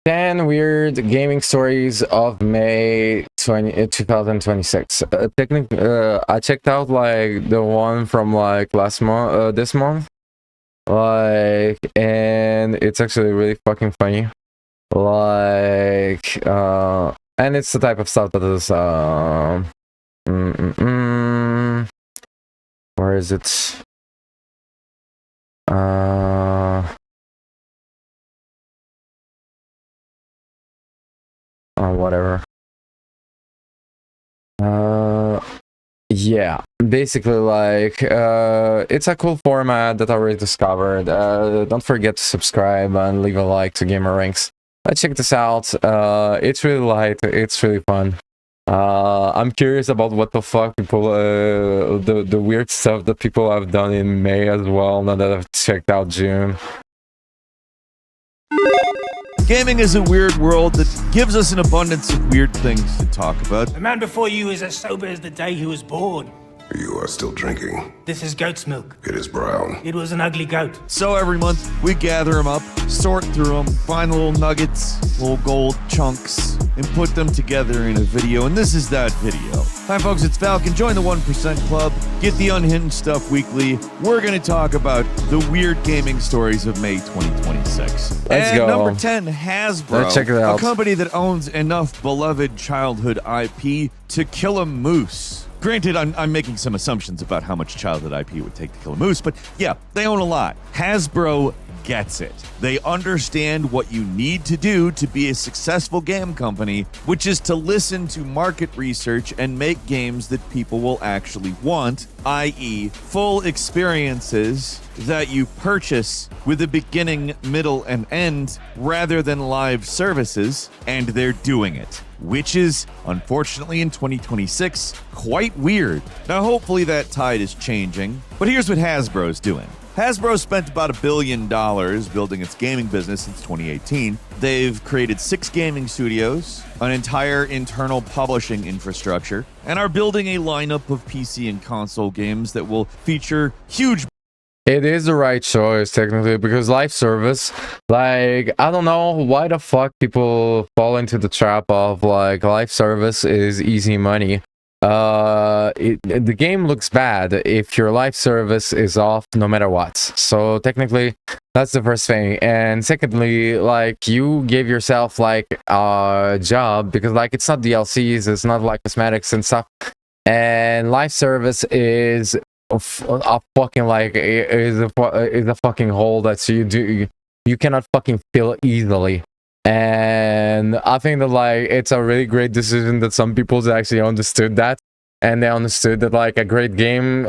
10 weird gaming stories of May 2026. Technically, I checked out like the one from like last month, this month, like, and it's actually really fucking funny. Like, and it's the type of stuff that is, where is it? Whatever. Yeah, basically, like, it's a cool format that I already discovered. Don't forget to subscribe and leave a like to Gamer Ranks. Check this out. It's really light. It's really fun. I'm curious about what the fuck people, the weird stuff that people have done in May as well, now that I've checked out June. Gaming is a weird world that gives us an abundance of weird things to talk about. The man before you is as sober as the day he was born. You are still drinking. This is goat's milk. It is brown. It was an ugly goat. So every month, we gather them up, sort through them, find the little nuggets, little gold chunks, and put them together in a video, and this is that video. Hi folks, it's Falcon. Join the 1% Club. Get the unhinged stuff weekly. We're going to talk about the weird gaming stories of May 2026. Let's go. Number 10, Hasbro. Let's check it out. A company that owns enough beloved childhood IP to kill a moose. Granted, I'm making some assumptions about how much childhood IP it would take to kill a moose, but yeah, they own a lot. Hasbro gets it. They understand what you need to do to be a successful game company, which is to listen to market research and make games that people will actually want, i.e., full experiences that you purchase with a beginning, middle, and end rather than live services, and they're doing it. Which is, unfortunately, in 2026, quite weird. Now, hopefully that tide is changing, but here's what Hasbro's doing. Hasbro spent about $1 billion building its gaming business since 2018. They've created 6 gaming studios, an entire internal publishing infrastructure, and are building a lineup of PC and console games that will feature huge... It is the right choice, technically, because live service, like, I don't know why the fuck people fall into the trap of, like, live service is easy money. The game looks bad if your live service is off no matter what. So, technically, that's the first thing. And secondly, like, you give yourself, like, a job, because, like, it's not DLCs, it's not, like, cosmetics and stuff. And live service is... a fucking like is a fucking hole that you cannot fucking fill easily. And I think that like it's a really great decision that some people actually understood that, and they understood that like a great game,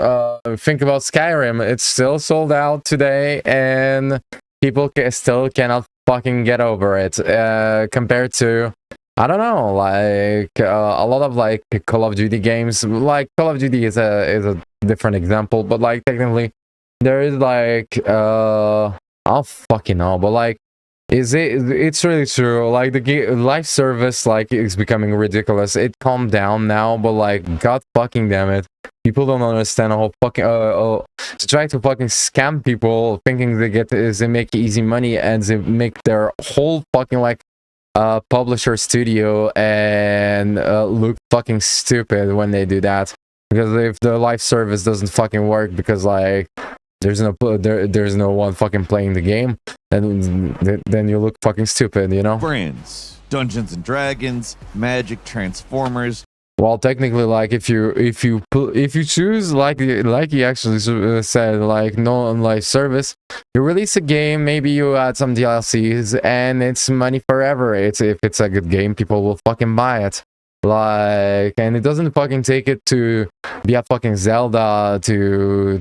think about Skyrim, it's still sold out today and people still cannot fucking get over it, compared to, I don't know, like a lot of like Call of Duty games. Like Call of Duty is a different example, but like technically there is like I don't fucking know, but like it's really true. Like the live service like is becoming ridiculous. It calmed down now, but like god fucking damn it, people don't understand how fucking to try to fucking scam people thinking they make easy money and they make their whole fucking like publisher studio and look fucking stupid when they do that. Because if the live service doesn't fucking work because like there's no one fucking playing the game, then you look fucking stupid, you know? Brands, Dungeons and Dragons, Magic, Transformers. Well, technically, like if you choose like he actually said, like no live service, you release a game, maybe you add some DLCs, and it's money forever. If it's a good game, people will fucking buy it. Like, and it doesn't fucking take it to be a fucking Zelda to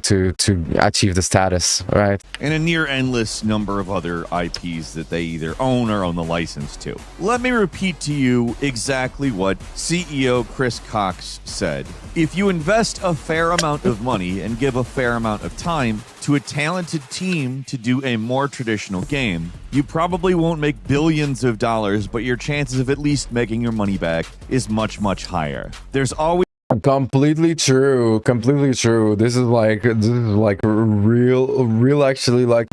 achieve the status, right? And a near endless number of other IPs that they either own or own the license to. Let me repeat to you exactly what CEO Chris Cox said. If you invest a fair amount of money and give a fair amount of time to a talented team to do a more traditional game, you probably won't make billions of dollars, but your chances of at least making your money back is much, much higher. There's always... Completely true. Completely true. This is like real actually like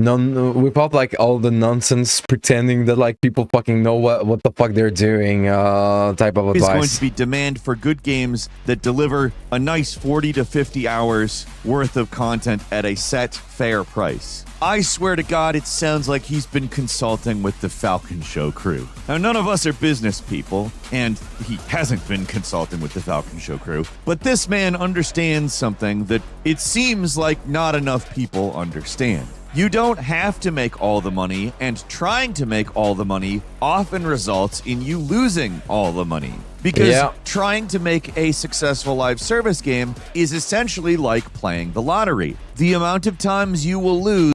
without like all the nonsense pretending that like people fucking know what the fuck they're doing type of is going advice. to be demand for good games that deliver a nice 40 to 50 hours worth of content at a set, fair price. I swear to God, it sounds like he's been consulting with the Falcon Show crew. Now, none of us are business people, and he hasn't been consulting with the Falcon Show crew, but this man understands something that it seems like not enough people understand. You don't have to make all the money, and trying to make all the money often results in you losing all the money. Because trying to make a successful live service game is essentially like playing the lottery. The amount of times you will lose.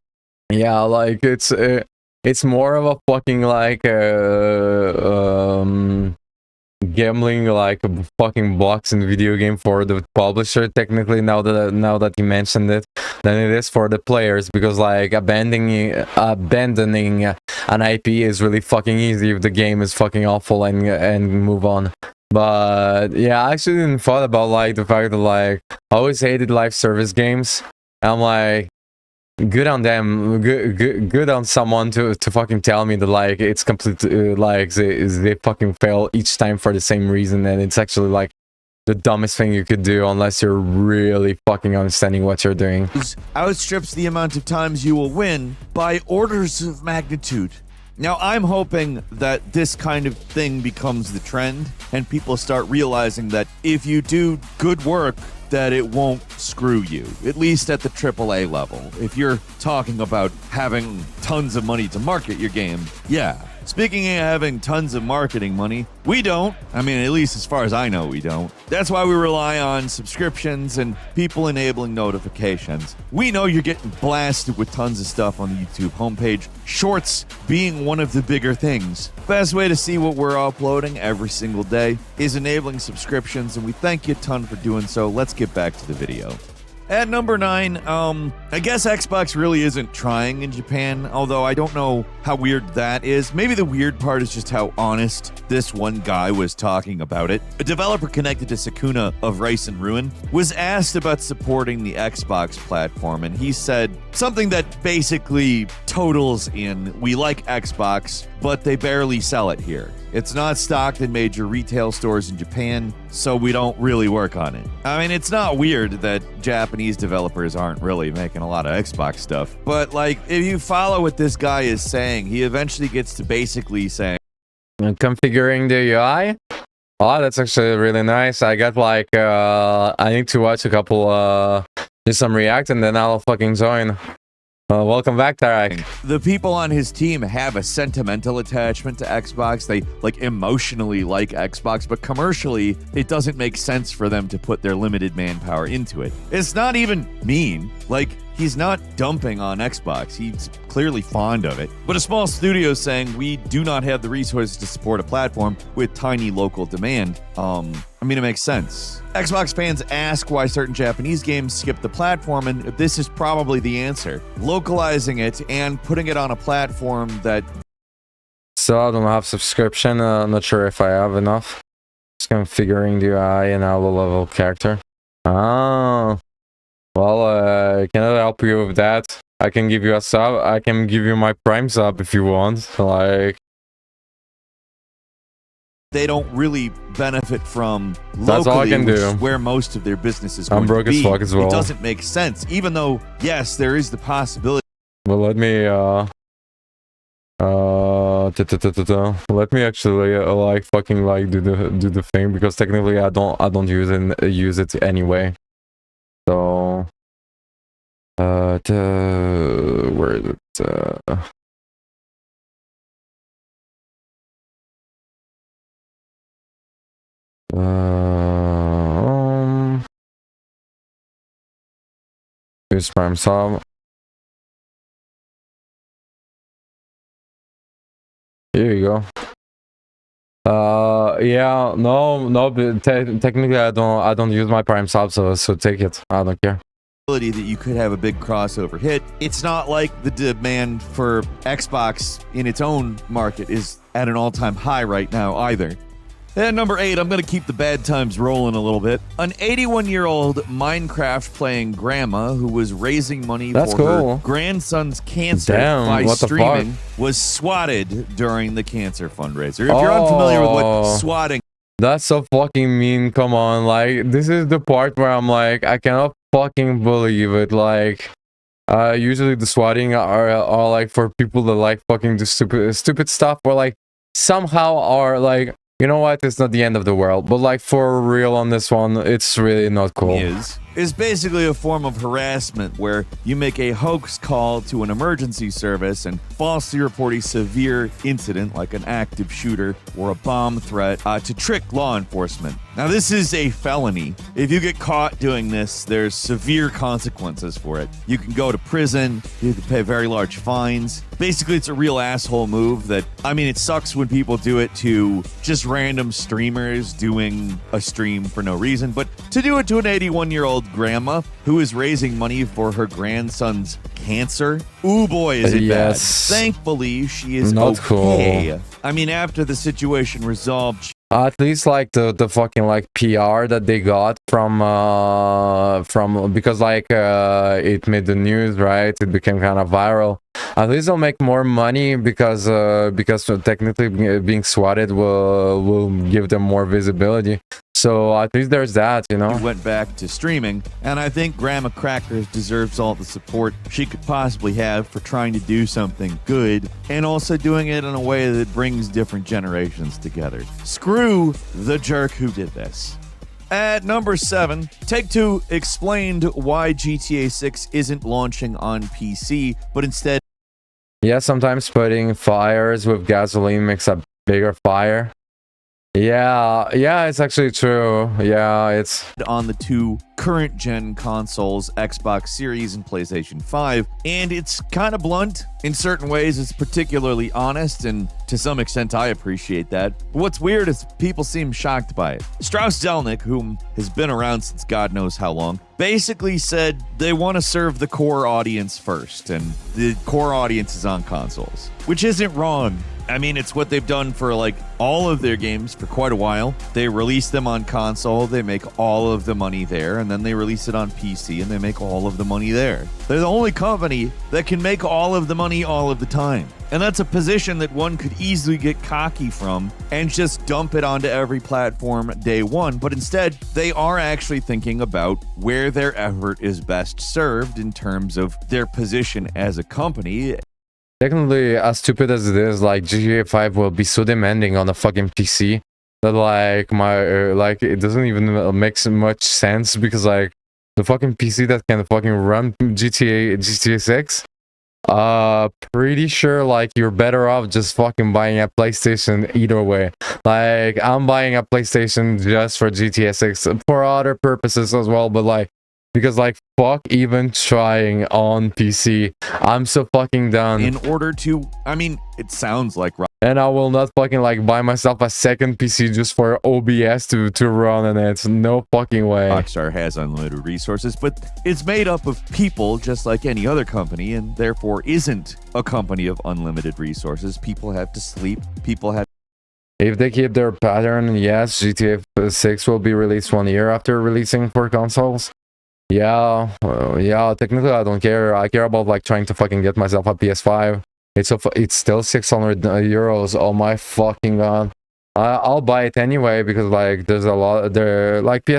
Yeah, like it's more of a fucking like gambling, like fucking blocks in video game for the publisher technically, now that you mentioned it, than it is for the players, because like abandoning an IP is really fucking easy if the game is fucking awful and move on. But yeah, I actually didn't thought about like the fact that like I always hated live service games. I'm like, good on them, good on someone to fucking tell me that like it's complete like they fucking fail each time for the same reason, and it's actually like the dumbest thing you could do unless you're really fucking understanding what you're doing. Outstrips the amount of times you will win by orders of magnitude. Now, I'm hoping that this kind of thing becomes the trend and people start realizing that if you do good work, that it won't screw you, at least at the AAA level. If you're talking about having tons of money to market your game, yeah. Speaking of having tons of marketing money, we don't. I mean, at least as far as I know, we don't. That's why we rely on subscriptions and people enabling notifications. We know you're getting blasted with tons of stuff on the YouTube homepage, shorts being one of the bigger things. Best way to see what we're uploading every single day is enabling subscriptions, and we thank you a ton for doing so. Let's get back to the video. At number 9, I guess Xbox really isn't trying in Japan, although I don't know how weird that is. Maybe the weird part is just how honest this one guy was talking about it. A developer connected to Sakuna of Rice and Ruin was asked about supporting the Xbox platform, and he said something that basically totals in, we like Xbox, but they barely sell it here. It's not stocked in major retail stores in Japan, so we don't really work on it. I mean, it's not weird that Japanese developers aren't really making a lot of Xbox stuff, but like, if you follow what this guy is saying, he eventually gets to basically saying, configuring the UI. Oh, that's actually really nice. I got like I need to watch a couple do some React, and then I'll fucking join. Welcome back, Tarek. The people on his team have a sentimental attachment to Xbox. They like emotionally like Xbox, but commercially, it doesn't make sense for them to put their limited manpower into it. It's not even mean. Like, he's not dumping on Xbox. He's clearly fond of it. But a small studio saying we do not have the resources to support a platform with tiny local demand. I mean, it makes sense. Xbox fans ask why certain Japanese games skip the platform, and this is probably the answer. Localizing it and putting it on a platform that... So I don't have subscription. Not sure if I have enough. Just configuring the UI and our level character. Oh. Well, can I help you with that? I can give you a sub. I can give you my Prime sub if you want. Like, they don't really benefit from locally, that's all I can do. Where most of their business is I'm going broke to be. as fuck as well. It doesn't make sense, even though, yes, there is the possibility. Well, let me let me actually like fucking like do the thing, because technically I don't use it anyway. So where is it? Use Prime sub. Here you go. Yeah, no, but technically I don't use my Prime sub, so take it. I don't care. That you could have a big crossover hit. It's not like the demand for Xbox in its own market is at an all-time high right now either. At number 8, I'm going to keep the bad times rolling a little bit. An 81-year-old Minecraft-playing grandma who was raising money That's for cool. her grandson's cancer Damn, by what the streaming fuck? was swatted during the cancer fundraiser. If you're unfamiliar with what Oh. swatting That's so fucking mean. Come on, like this is the part where I'm like, I cannot fucking believe it. Like, usually the swatting are like for people that like fucking do stupid stuff, or like somehow are like, you know what? It's not the end of the world, but like for real on this one, it's really not cool. is basically a form of harassment where you make a hoax call to an emergency service and falsely report a severe incident like an active shooter or a bomb threat to trick law enforcement. Now, this is a felony. If you get caught doing this, there's severe consequences for it. You can go to prison, you can pay very large fines. Basically, it's a real asshole move that, I mean, it sucks when people do it to just random streamers doing a stream for no reason, but to do it to an 81-year-old grandma who is raising money for her grandson's cancer, ooh boy, is it Yes. bad. Thankfully, she is Not okay. cool. I mean, after the situation resolved, At least like the fucking like PR that they got from because like it made the news, right? It became kind of viral. At least they'll make more money because technically being swatted will give them more visibility. So at least there's that, you know. went back to streaming, and I think Grandma Crackers deserves all the support she could possibly have for trying to do something good and also doing it in a way that brings different generations together. Screw the jerk who did this. At number 7, Take-Two explained why GTA 6 isn't launching on PC, but instead Yeah, sometimes putting fires with gasoline makes a bigger fire. Yeah, it's actually true. Yeah, it's on the two current gen consoles, Xbox Series and PlayStation 5, and it's kind of blunt. In certain ways, it's particularly honest, and to some extent, I appreciate that. But what's weird is people seem shocked by it. Strauss Zelnick, whom has been around since God knows how long, basically said they want to serve the core audience first, and the core audience is on consoles, which isn't wrong. I mean, it's what they've done for like all of their games for quite a while. They release them on console, they make all of the money there, and then they release it on PC and they make all of the money there. They're the only company that can make all of the money all of the time. And that's a position that one could easily get cocky from and just dump it onto every platform day one. But instead, they are actually thinking about where their effort is best served in terms of their position as a company. technically, as stupid as it is, like GTA 5 will be so demanding on a fucking PC that like like it doesn't even make so much sense, because like the fucking PC that can fucking run GTA 6, pretty sure like you're better off just fucking buying a PlayStation either way. Like I'm buying a PlayStation just for GTA 6 for other purposes as well, but like because like fuck even trying on PC. I'm so fucking done. In order to, I mean, it sounds like And I will not fucking like buy myself a second PC just for OBS to run on it. No fucking way. Rockstar has unlimited resources, but it's made up of people just like any other company, and therefore isn't a company of unlimited resources. People have to sleep, people have If they keep their pattern, yes, GTA 6 will be released 1 year after releasing for consoles. Yeah, technically I don't care. I care about like trying to fucking get myself a PS5. It's still 600 euros. Oh my fucking god. I'll buy it anyway because like there's a lot there. Like the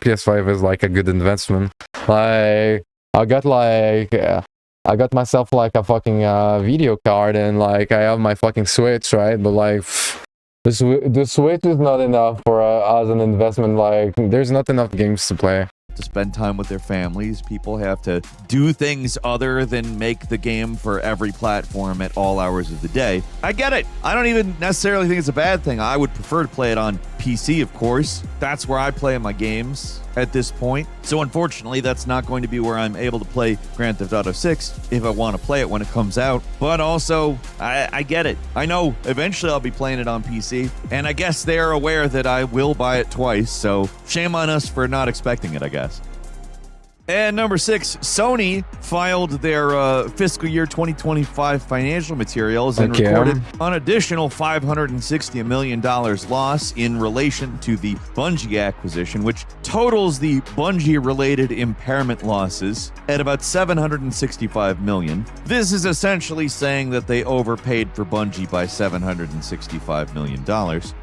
PS5 is like a good investment. Like I got myself like a fucking video card, and like I have my fucking Switch, right? But like the Switch is not enough for as an investment. Like there's not enough games to play. to spend time with their families. People have to do things other than make the game for every platform at all hours of the day. I get it. I don't even necessarily think it's a bad thing. I would prefer to play it on PC, of course. That's where I play my games at this point. So unfortunately, that's not going to be where I'm able to play Grand Theft Auto 6 if I want to play it when it comes out. But also, I get it. I know eventually I'll be playing it on PC, and I guess they're aware that I will buy it twice, so shame on us for not expecting it, I guess. And number 6, Sony filed their fiscal year 2025 financial materials and Okay. reported an additional $560 million loss in relation to the Bungie acquisition, which totals the Bungie-related impairment losses at about $765 million. This is essentially saying that they overpaid for Bungie by $765 million.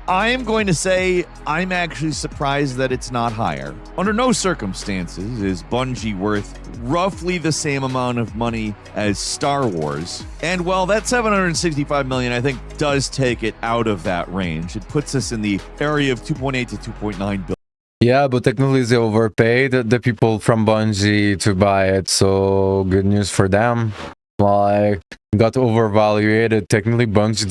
I am going to say I'm actually surprised that it's not higher. Under no circumstances is Bungie worth roughly the same amount of money as Star Wars. And while that $765 million, I think, does take it out of that range, it puts us in the area of 2.8 to 2.9 billion. Yeah, but technically they overpaid the people from Bungie to buy it, so good news for them. Like, got overvaluated. Technically, Bungie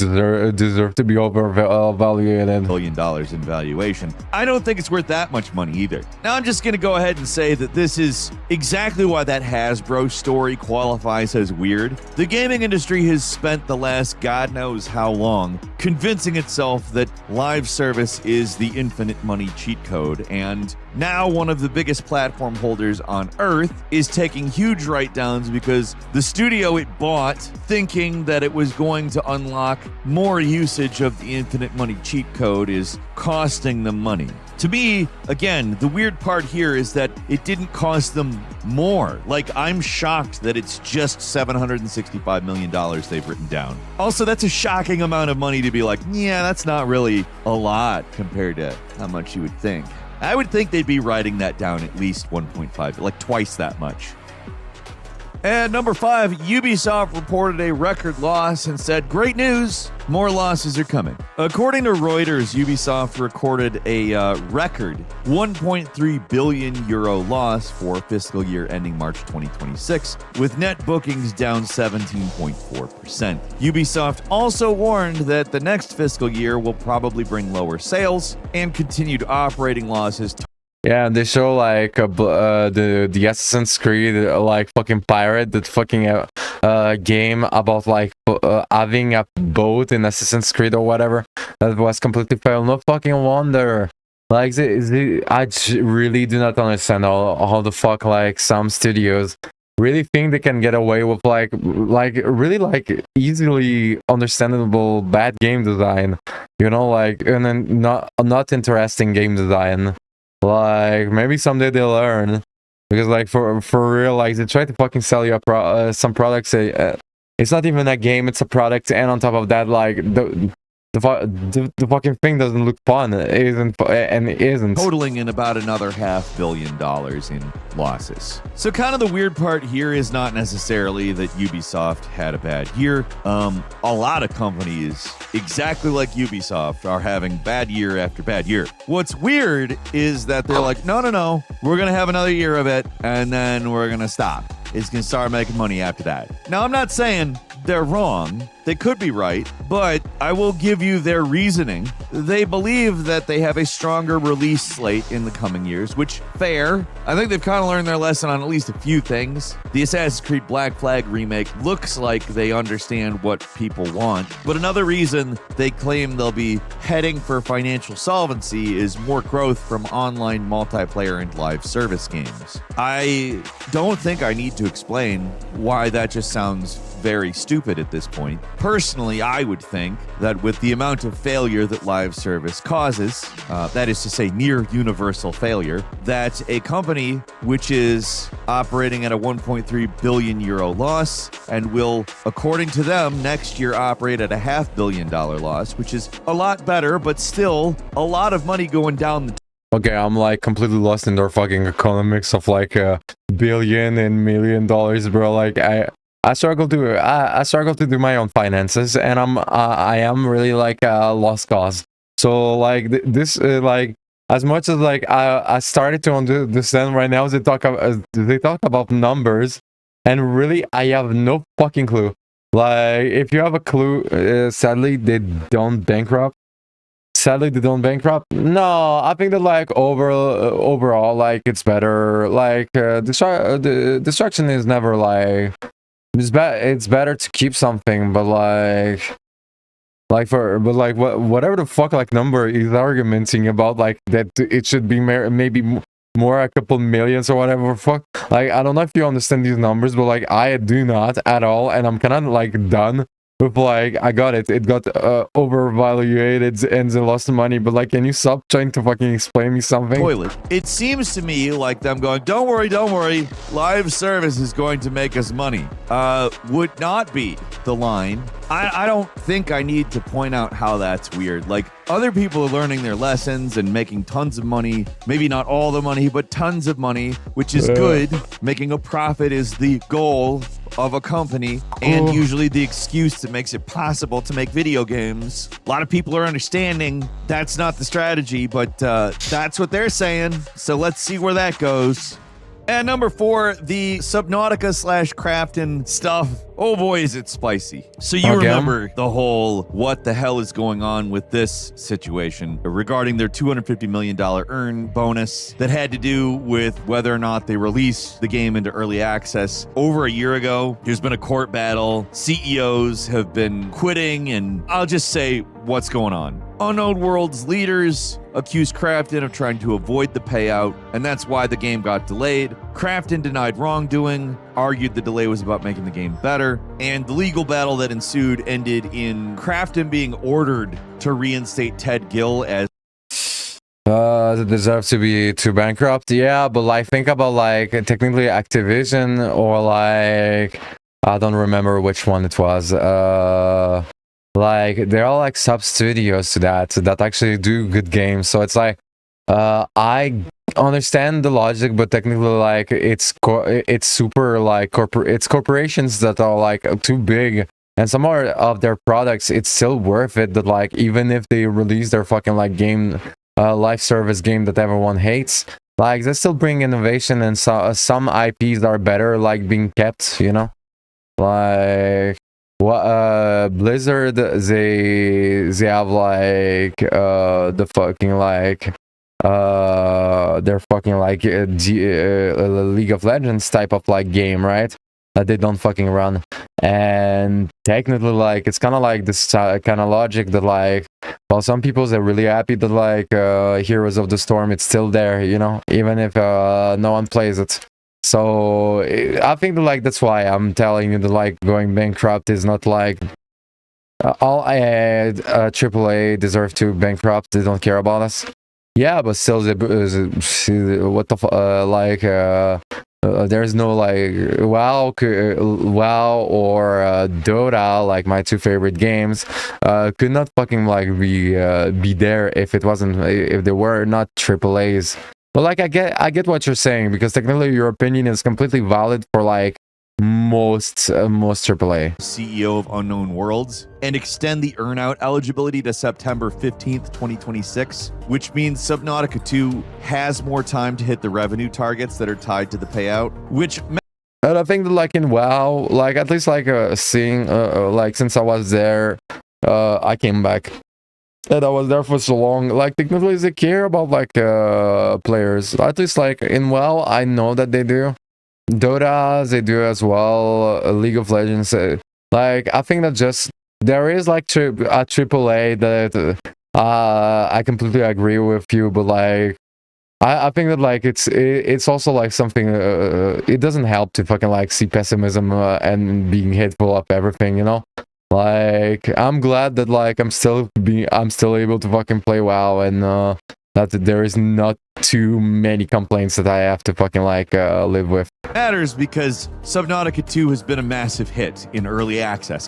deserve to be overvaluated. $1 billion in valuation. I don't think it's worth that much money either. Now, I'm just going to go ahead and say that this is exactly why that Hasbro story qualifies as weird. The gaming industry has spent the last God knows how long convincing itself that live service is the infinite money cheat code, and now one of the biggest platform holders on Earth is taking huge write-downs because the studio it bought, thinking that it was going to unlock more usage of the infinite money cheat code, is costing them money. To me, again, the weird part here is that it didn't cost them more. Like, I'm shocked that it's just $765 million they've written down. Also, that's a shocking amount of money to be like, yeah, that's not really a lot compared to how much you would think. I would think they'd be writing that down at least 1.5, like twice that much. And number 5, Ubisoft reported a record loss and said, great news, more losses are coming. According to Reuters, Ubisoft recorded a record 1.3 billion euro loss for fiscal year ending March 2026, with net bookings down 17.4%. Ubisoft also warned that the next fiscal year will probably bring lower sales and continued operating losses. Yeah, and they show like the Assassin's Creed like fucking pirate, that fucking game about like having a boat in Assassin's Creed or whatever that was completely failed. No fucking wonder. Like really do not understand how the fuck like some studios really think they can get away with like really like easily understandable bad game design, you know, like, and then not interesting game design. Like, maybe someday they'll learn, because like for real, like they try to fucking sell you some products. It's not even a game; it's a product, and on top of that, like the fucking thing doesn't look fun. It isn't. Totaling in about another $500 million in losses. So kind of the weird part here is not necessarily that Ubisoft had a bad year. A lot of companies, exactly like Ubisoft, are having bad year after bad year. What's weird is that they're like, no, we're going to have another year of it, and then we're going to stop. It's going to start making money after that. Now, I'm not saying they're wrong. They could be right, but I will give you their reasoning. They believe that they have a stronger release slate in the coming years, which, fair. I think they've kind of learned their lesson on at least a few things. The Assassin's Creed Black Flag remake looks like they understand what people want, but another reason they claim they'll be heading for financial solvency is more growth from online multiplayer and live service games. I don't think I need to explain why that just sounds very stupid at this point. Personally, I would think that with the amount of failure that live service causes, that is to say near universal failure, that a company which is operating at a 1.3 billion euro loss and will, according to them, next year operate at a $500 million loss, which is a lot better, but still a lot of money going down the Okay, I'm like completely lost in their fucking economics of like billion and $1 million, bro. Like I struggle to do my own finances, and I am really like a lost cause. So like this like, as much as like I started to understand right now, they talk about numbers, and really I have no fucking clue. Like, if you have a clue, sadly they don't bankrupt. No, I think that like overall like it's better. Like the destruction is never like, it's better to keep something, but whatever the fuck like number is argumenting about, like that it should be maybe more, a couple millions or whatever. Fuck. Like, I don't know if you understand these numbers, but like, I do not at all, and I'm kind of like done with like, I got it. It got overvaluated and they lost the money. But like, can you stop trying to fucking explain me something? Toilet. It seems to me like them going, don't worry, live service is going to make us money. Would not be the line. I don't think I need to point out how that's weird. Like, other people are learning their lessons and making tons of money. Maybe not all the money, but tons of money, which is good. Making a profit is the goal of a company, and usually the excuse that makes it possible to make video games. A lot of people are understanding that's not the strategy, but that's what they're saying. So let's see where that goes. And number 4, the Subnautica / Crafton stuff. Oh boy, is it spicy. So you remember the whole what the hell is going on with this situation regarding their $250 million earn bonus that had to do with whether or not they release the game into early access. Over a year ago, there's been a court battle. CEOs have been quitting, and I'll just say what's going on. Unknown World's leaders accused Crafton of trying to avoid the payout, and that's why the game got delayed. Crafton denied wrongdoing, argued the delay was about making the game better, and the legal battle that ensued ended in Crafton being ordered to reinstate Ted Gill as It deserves to bankrupt. Yeah, but like, think about like technically Activision or like, I don't remember which one it was. Like, they're all like sub studios to that actually do good games. So it's like, I understand the logic, but technically like it's super like it's corporations that are like too big, and some more of their products, it's still worth it that like, even if they release their fucking like game, live service game that everyone hates, like they still bring innovation, and some IPs are better like being kept, you know, like Blizzard, they have like the fucking like they're fucking like League of Legends type of like game, right? That they don't fucking run. And technically like, it's kind of like this kind of logic that like, well, some people are really happy that like Heroes of the Storm, it's still there, you know, even if no one plays it. So I think that like, that's why I'm telling you that like, going bankrupt is not like all AAA deserve to bankrupt. They don't care about us. Yeah, but still, what the like there's no like WoW or Dota, like my 2 favorite games, could not fucking like be there if they were not AAAs. But like, I get what you're saying, because technically your opinion is completely valid for like most AAA. CEO of Unknown Worlds, and extend the earnout eligibility to September 15th, 2026, which means Subnautica 2 has more time to hit the revenue targets that are tied to the payout, which and I think that like in WoW, like at least like seeing like, since I was there, I came back. And I was there for so long, like technically they care about like players. At least like in WoW, I know that they do. Dota, they do as well. League of Legends, like I think that just there is like a AAA that I completely agree with you, but like I think that like it's also like something it doesn't help to fucking like see pessimism and being hateful of everything, you know. Like, I'm glad that like I'm still able to fucking play WoW, and that there is not too many complaints that I have to fucking like live with. Matters because Subnautica 2 has been a massive hit in early access.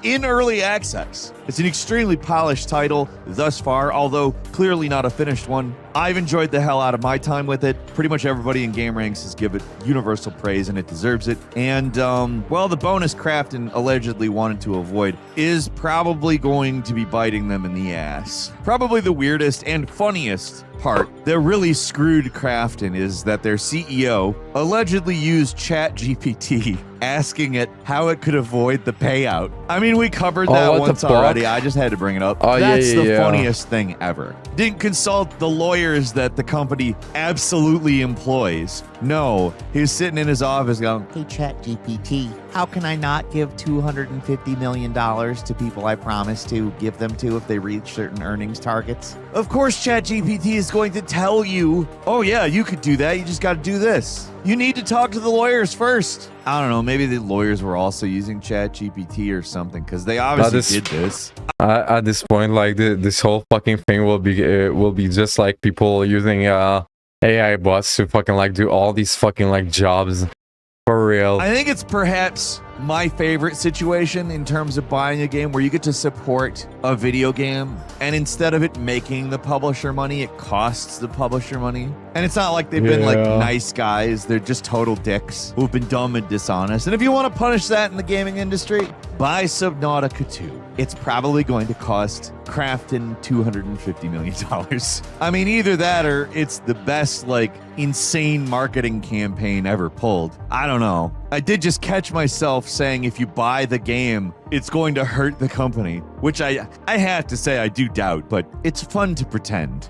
It's an extremely polished title thus far, although clearly not a finished one. I've enjoyed the hell out of my time with it. Pretty much everybody in GameRanks has given it universal praise, and it deserves it. And, well, the bonus Crafton allegedly wanted to avoid is probably going to be biting them in the ass. Probably the weirdest and funniest part that really screwed Crafton is that their CEO allegedly used ChatGPT, asking it how it could avoid the payout. I mean, we covered that once already. I just had to bring it up. That's the funniest thing ever. Didn't consult the lawyers that the company absolutely employs. No, he was sitting in his office going, "Hey, ChatGPT, How can I not give $250 million to people I promised to give them to if they reach certain earnings targets? Of course, ChatGPT is going to tell you, oh yeah, you could do that. You just got to do this. You need to talk to the lawyers first. I don't know. Maybe the lawyers were also using ChatGPT or something because they obviously did this. At this point, like this whole fucking thing will be just like people using AI bots to fucking like do all these fucking like jobs for real. I think it's perhaps my favorite situation in terms of buying a game where you get to support a video game, and instead of it making the publisher money, it costs the publisher money. And it's not like they've been like nice guys, they're just total dicks who've been dumb and dishonest. And if you want to punish that in the gaming industry, buy Subnautica 2. It's probably going to cost Krafton $250 million. I mean, either that or it's the best, like, insane marketing campaign ever pulled. I don't know. I did just catch myself saying if you buy the game, it's going to hurt the company, which I have to say I do doubt, but it's fun to pretend.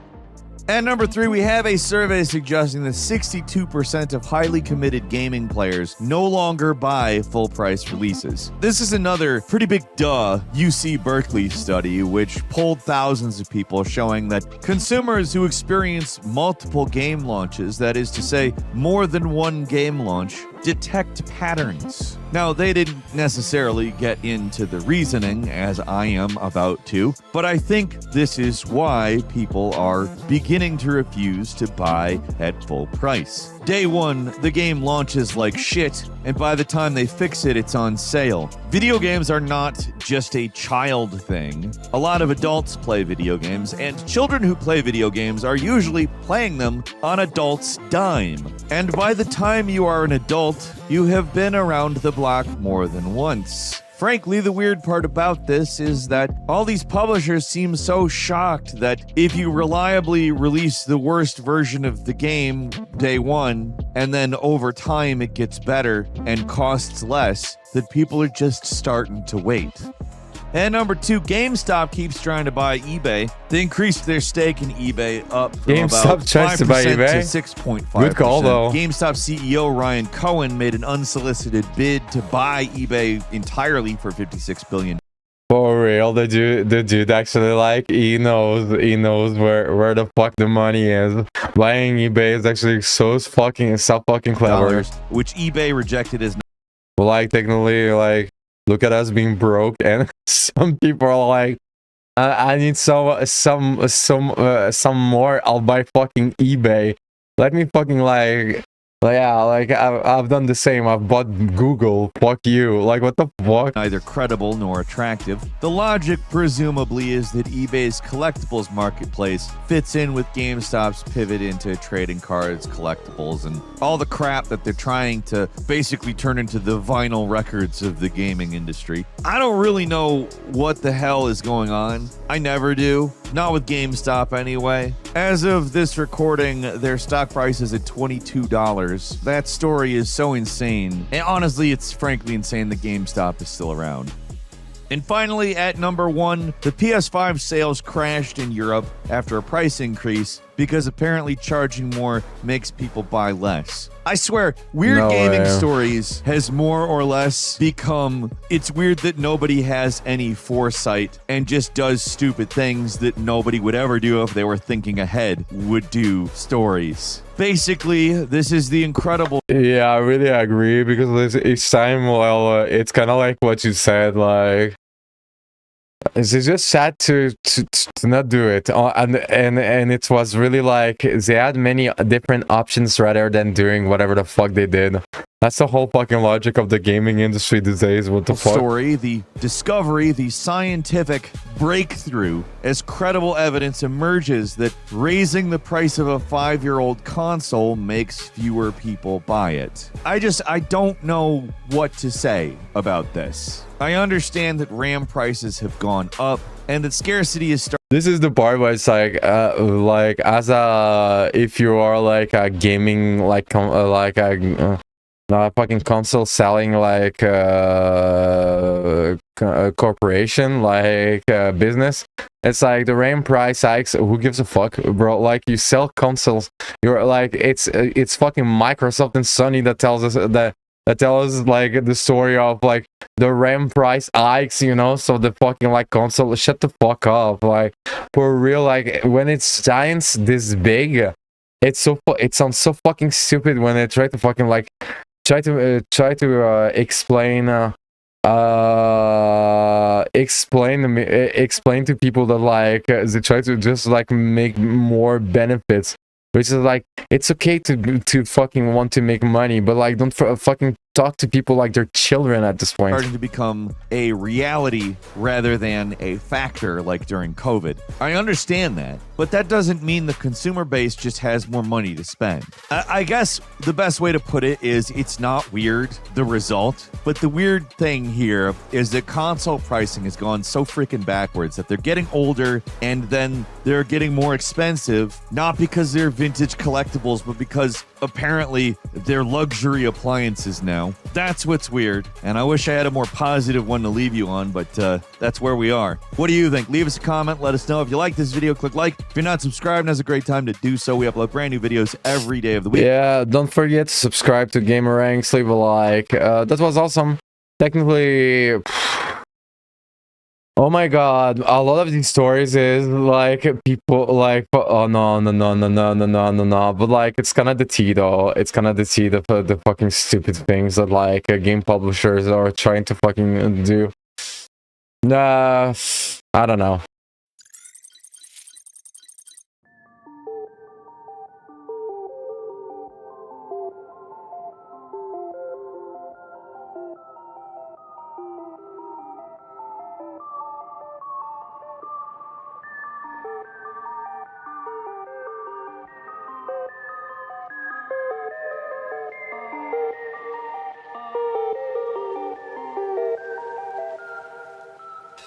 At number 3, we have a survey suggesting that 62% of highly committed gaming players no longer buy full-price releases. This is another pretty big UC Berkeley study, which polled thousands of people, showing that consumers who experience multiple game launches, that is to say, more than one game launch, detect patterns. Now, they didn't necessarily get into the reasoning, as I am about to, but I think this is why people are beginning to refuse to buy at full price. Day one, the game launches like shit, and by the time they fix it, it's on sale. Video games are not just a child thing. A lot of adults play video games, and children who play video games are usually playing them on adults' dime. And by the time you are an adult, you have been around the block more than once. Frankly, the weird part about this is that all these publishers seem so shocked that if you reliably release the worst version of the game day one, and then over time it gets better and costs less, that people are just starting to wait. And number 2, GameStop keeps trying to buy eBay. They increased their stake in eBay up from GameStop about 5% tries to buy eBay? to 6.5%. Good call, though. GameStop CEO Ryan Cohen made an unsolicited bid to buy eBay entirely for $56 billion. For real, the dude actually, like, he knows where the fuck the money is. Buying eBay is actually so fucking clever. Which eBay rejected as Like, technically, like, look at us being broke, and some people are like, I need some more. I'll buy fucking eBay. Let me fucking like yeah, like I've done the same. I've bought Google. Fuck you. Like, what the fuck? Neither credible nor attractive. The logic, presumably, is that eBay's collectibles marketplace fits in with GameStop's pivot into trading cards, collectibles, and all the crap that they're trying to basically turn into the vinyl records of the gaming industry. I don't really know what the hell is going on. I never do. Not with GameStop, anyway. As of this recording, their stock price is at $22. That story is so insane. And honestly, it's frankly insane that GameStop is still around. And finally, at number 1, the PS5 sales crashed in Europe after a price increase because apparently charging more makes people buy less. I swear, Weird Gaming Stories has more or less become, it's weird that nobody has any foresight and just does stupid things that nobody would ever do if they were thinking ahead would do stories. Basically, this is the incredible... Yeah, I really agree, because each time, well, it's kind of like what you said, like... It's just sad to not do it, and it was really like they had many different options rather than doing whatever the fuck they did. That's the whole fucking logic of the gaming industry these days. What the fuck? Story, the discovery, the scientific breakthrough, as credible evidence emerges that raising the price of a 5-year-old console makes fewer people buy it. I don't know what to say about this. I understand that RAM prices have gone up and that scarcity is starting. This is the part where it's like as a, if you are like a gaming fucking console selling like a corporation, like business, it's like the RAM price hikes. Who gives a fuck, bro? Like, you sell consoles, you're like, it's fucking Microsoft and Sony that tells us that that tell us like the story of like the RAM price hikes, you know, so the fucking like console, shut the fuck up, like for real. Like when it's giants this big, it sounds so fucking stupid when they try to fucking like explain explain to people that like they try to just like make more benefits, which is like it's okay to fucking want to make money, but like don't fucking talk to people like they're children at this point. Starting to become a reality rather than a factor like during COVID. I understand that, but that doesn't mean the consumer base just has more money to spend. I guess the best way to put it is it's not weird, the result, but the weird thing here is that console pricing has gone so freaking backwards that they're getting older and then they're getting more expensive, not because they're vintage collectibles, but because apparently they're luxury appliances now. That's what's weird, and I wish I had a more positive one to leave you on, but that's where we are. What do you think? Leave us a comment, let us know. If you like this video, click like. If you're not subscribed, now's a great time to do so. We upload brand new videos every day of the week. Yeah, don't forget to subscribe to Gamer Ranks, leave a like. That was awesome. Technically, oh my god, a lot of these stories is like people like, oh no, but like it's kind of the tea though. It's kind of the tea, the fucking stupid things that like game publishers are trying to fucking do. Nah, I don't know.